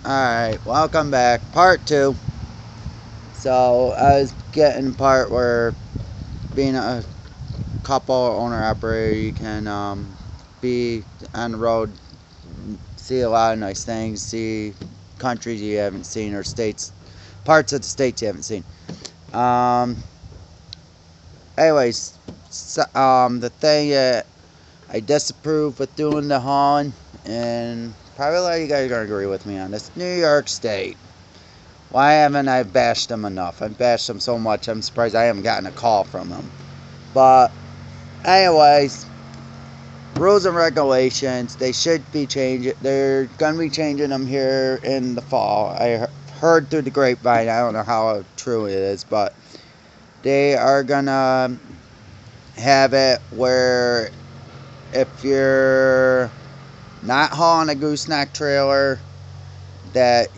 Alright, welcome back. Part 2. So, I was getting the part where being a couple owner operator, you can be on the road, see a lot of nice things, see countries you haven't seen, or states, parts of the states you haven't seen. Um, anyways, the thing that I disapprove with doing the hauling, and probably a lot of you guys are going to agree with me on this, New York State. Why haven't I bashed them enough? I've bashed them so much, I'm surprised I haven't gotten a call from them. But, anyways, rules and regulations, they should be changing. They're going to be changing them here in the fall. I heard through the grapevine, I don't know how true it is, but they are going to have it where if you're not hauling a gooseneck trailer that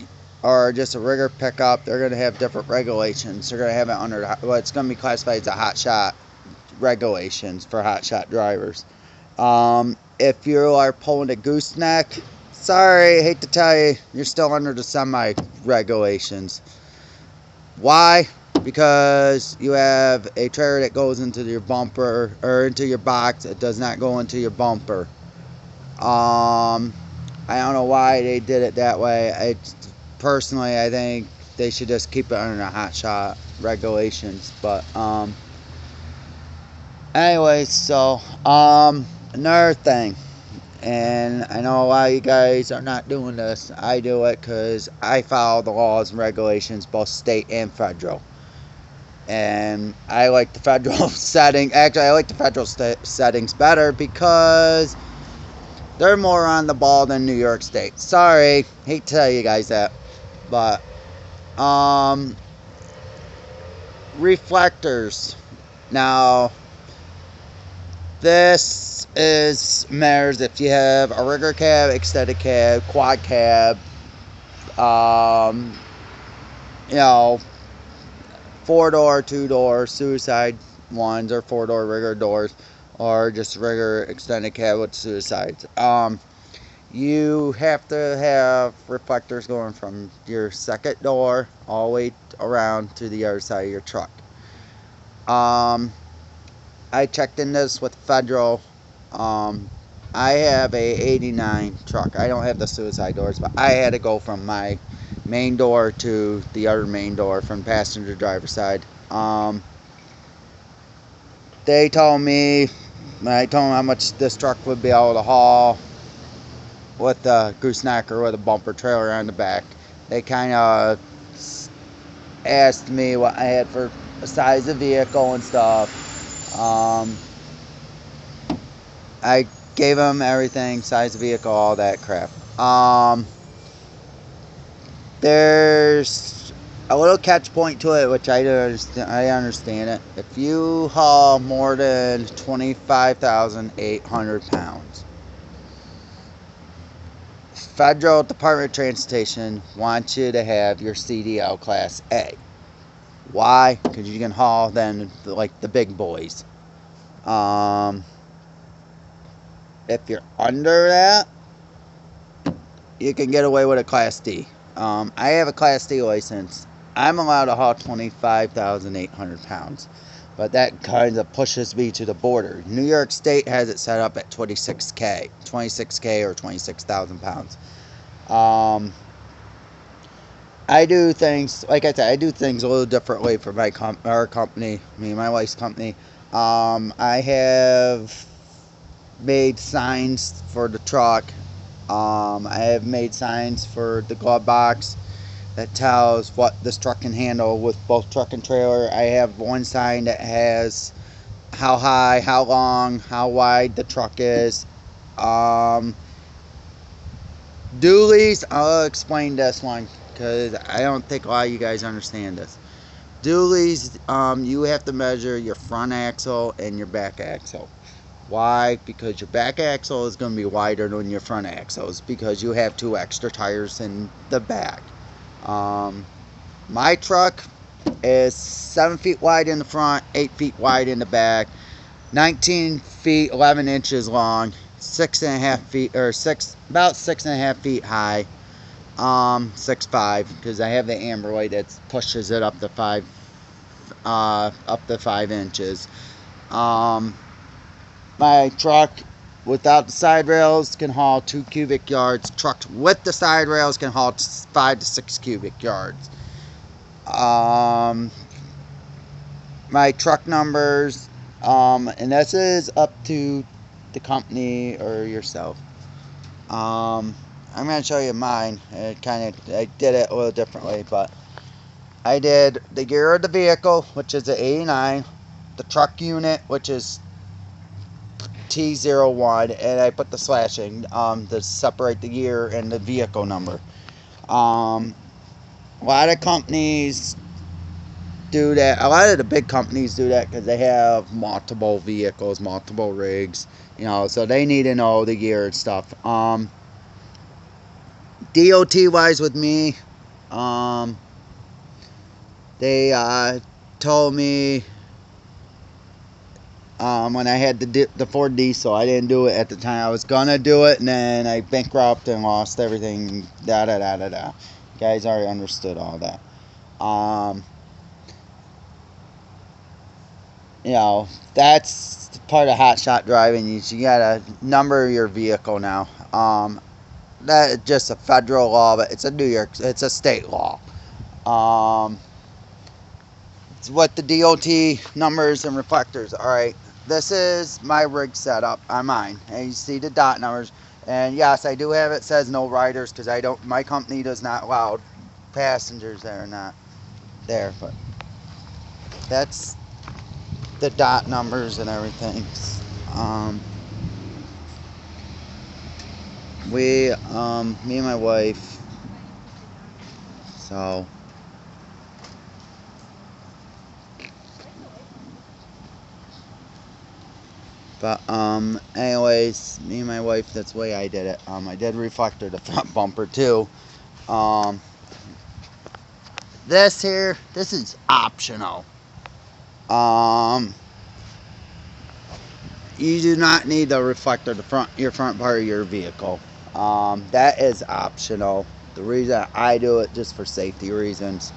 or just a rigger pickup, they're going to have different regulations. They're going to have it under it's going to be classified as a hot shot regulations for hot shot drivers. If you are pulling a gooseneck, sorry, I hate to tell you, you're still under the semi regulations. Why? Because you have a trailer that goes into your bumper or into your box. It does not go into your bumper. I don't know why they did it that way. Personally, I think they should just keep it under the hot shot regulations. But anyways, so another thing, and I know a lot of you guys are not doing this. I do it because I follow the laws and regulations, both state and federal. And I like the federal setting. Actually, I like the federal settings better because they're more on the ball than New York State. Sorry, hate to tell you guys that. But, reflectors. Now, this is matters if you have a rigger cab, extended cab, quad cab, you know, 4-door, 2-door, suicide ones, or 4-door rigger doors, or just rigger extended cab with suicides. You have to have reflectors going from your second door all the way around to the other side of your truck. I checked in this with federal. I have a 89 truck. I don't have the suicide doors, but I had to go from my main door to the other main door from passenger driver side. They told me, I told them how much this truck would be able to haul with a gooseneck or with a bumper trailer on the back. They kind of asked me what I had for a size of vehicle and stuff. I gave them everything, size of vehicle, all that crap. There's a little catch point to it, which I understand it. If you haul more than 25,800 pounds, Federal Department of Transportation wants you to have your CDL Class A. Why? Because you can haul then like the big boys. If you're under that, you can get away with a Class D. I have a Class D license. I'm allowed to haul 25,800 pounds. But that kind of pushes me to the border. New York State has it set up at 26K or 26,000 pounds. I do things, like I said, I do things a little differently for our company, me and my wife's company. I have made signs for the truck. I have made signs for the glove box that tells what this truck can handle with both truck and trailer. I have one sign that has how high, how long, how wide the truck is. Dualies, I'll explain this one because I don't think a lot of you guys understand this. Dualies, you have to measure your front axle and your back axle. Why? Because your back axle is going to be wider than your front axles because you have 2 extra tires in the back. My truck is 7 feet wide in the front, 8 feet wide in the back, 19 feet 11 inches long, 6.5 feet or about 6.5 feet high. 6.5, because I have the amber light that pushes it up to 5 inches. My truck without the side rails can haul 2 cubic yards. Trucks with the side rails can haul 5 to 6 cubic yards. My truck numbers, and this is up to the company or yourself. I'm going to show you mine. I did it a little differently, but I did the gear of the vehicle, which is the 89, the truck unit, which is T01, and I put the slashing to separate the year and the vehicle number. A lot of companies do that. A lot of the big companies do that because they have multiple vehicles, multiple rigs, so they need to know the gear and stuff. DOT wise with me, they told me when I had the Ford Diesel, I didn't do it at the time. I was gonna do it, and then I bankrupted and lost everything. You guys already understood all that. That's part of hotshot driving. You gotta number your vehicle now. That's just a federal law, but it's a state law. It's what the DOT numbers and reflectors. All right, this is my rig setup on mine, and you see the dot numbers. And yes, I do have it says no riders because my company does not allow passengers that are not there. But that's the dot numbers and everything. Me and my wife, so but anyways, me and my wife, that's the way I did it. I did reflector the front bumper too. This is optional. You do not need the reflector your front part of your vehicle. That is optional. The reason I do it just for safety reasons.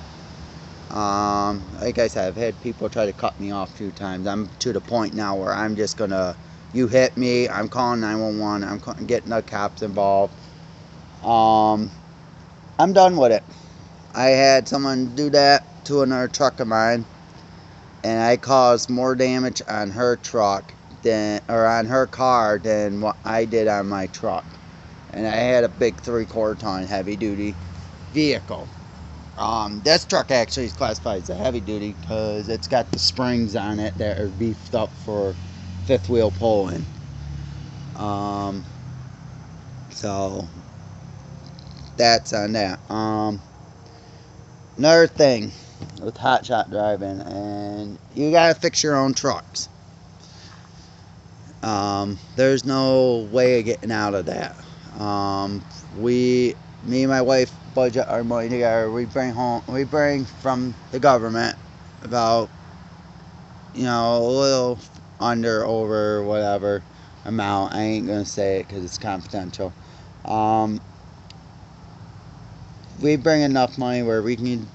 Like I said, I've had people try to cut me off a few times. I'm to the point now where I'm just gonna, you hit me, I'm calling 911, I'm getting the cops involved. I'm done with it. I had someone do that to another truck of mine, and I caused more damage on her truck on her car than what I did on my truck. And I had a big 3/4 ton heavy duty vehicle. This truck actually is classified as a heavy duty because it's got the springs on it that are beefed up for fifth wheel pulling. So that's on that. Another thing with hotshot driving, and you gotta fix your own trucks. There's no way of getting out of that. Me and my wife budget our money together. We bring from the government about, a little under, over, whatever amount. I ain't gonna say it because it's confidential. We bring enough money where we can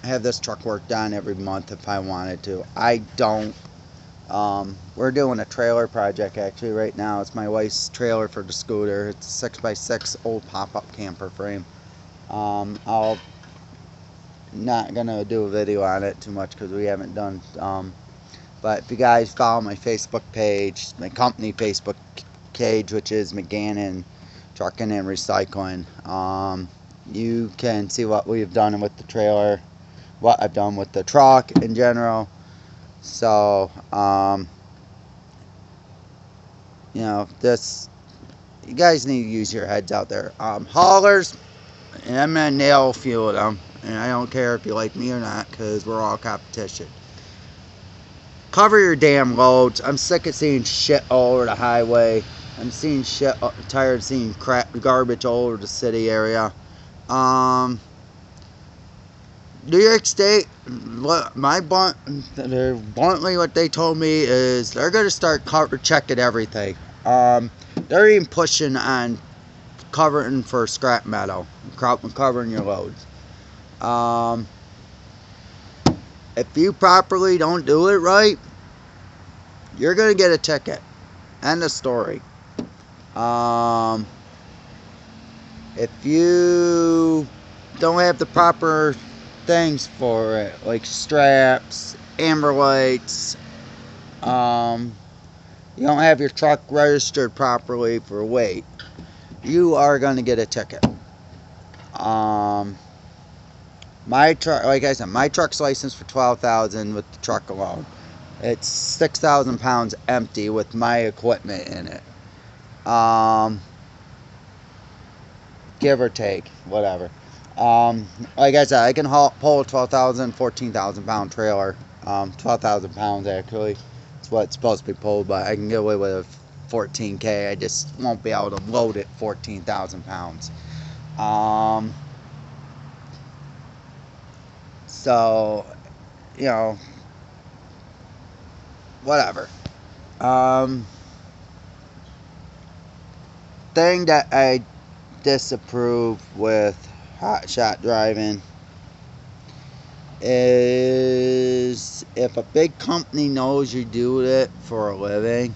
have this truck work done every month if I wanted to. I don't. We're doing a trailer project actually right now. It's my wife's trailer for the scooter. It's a 6x6 old pop-up camper frame. I'll not gonna do a video on it too much because we haven't done. But if you guys follow my Facebook page, my company Facebook page, which is McGannon Trucking and Recycling, you can see what we've done with the trailer, what I've done with the truck in general. So, you guys need to use your heads out there. Haulers, and I'm going to nail a few of them, and I don't care if you like me or not, because we're all competition. Cover your damn loads. I'm sick of seeing shit all over the highway. I'm seeing shit, tired of seeing garbage all over the city area. New York State, bluntly what they told me is they're going to start checking everything. They're even pushing on covering for scrap metal, covering your loads. If you properly don't do it right, you're going to get a ticket. End of story. If you don't have the proper things for it, like straps, amber lights, you don't have your truck registered properly for weight, you are going to get a ticket. My truck, like I said, my truck's licensed for $12,000 with the truck alone. It's 6,000 pounds empty with my equipment in it. Give or take, whatever. Like I said, I can pull a 12,000, 14,000 pound trailer. 12,000 pounds actually. It's what it's supposed to be pulled, but I can get away with a 14K. I just won't be able to load it 14,000 pounds. So, you know, whatever. Thing that I disapprove with hotshot driving is if a big company knows you do it for a living,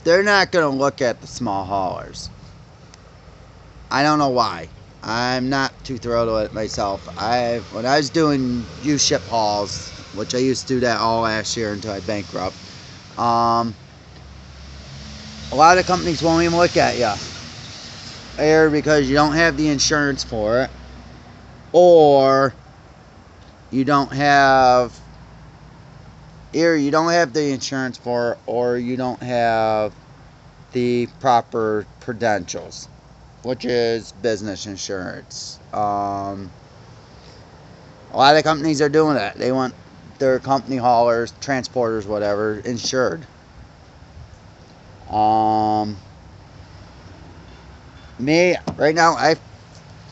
they're not going to look at the small haulers. I don't know why. I'm not too thrilled with it myself. When I was doing used ship hauls, which I used to do that all last year until I bankrupt, a lot of companies won't even look at you. Either because you don't have the insurance for it, or you don't have the insurance for it, or you don't have the proper credentials, which is business insurance. A lot of companies are doing that. They want their company haulers, transporters, whatever, insured. Me, right now,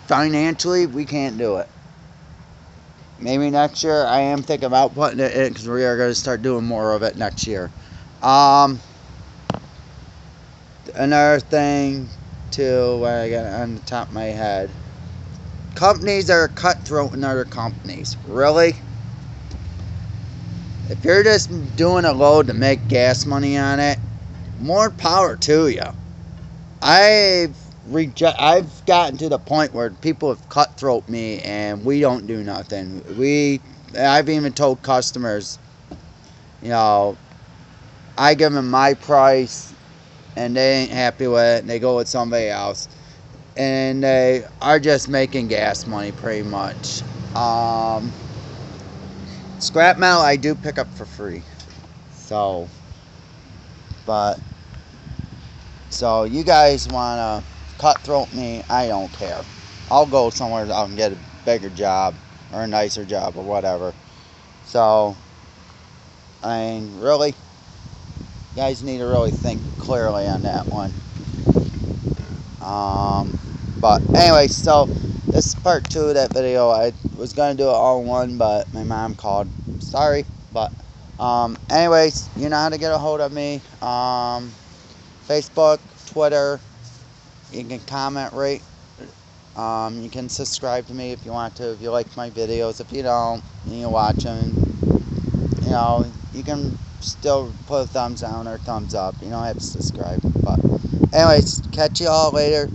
financially, we can't do it. Maybe next year, I am thinking about putting it in because we are going to start doing more of it next year. Another thing, too, when I get on the top of my head, companies are cutthroat in other companies. Really? If you're just doing a load to make gas money on it, more power to you. I've gotten to the point where people have cutthroat me and we don't do nothing. I've even told customers, I give them my price and they ain't happy with it and they go with somebody else. And they are just making gas money pretty much. Scrap metal I do pick up for free. So you guys want to cutthroat me, I don't care. I'll go somewhere I can get a bigger job or a nicer job or whatever. So, I mean, really, you guys need to really think clearly on that one. But anyway, so this is part 2 of that video. I was going to do it all in one, but my mom called. Sorry, but anyways, you know how to get a hold of me. Facebook, Twitter. You can comment, rate. You can subscribe to me if you want to, if you like my videos. If you don't, you watch them. You can still put a thumbs down or thumbs up. You don't have to subscribe. But anyways, catch you all later.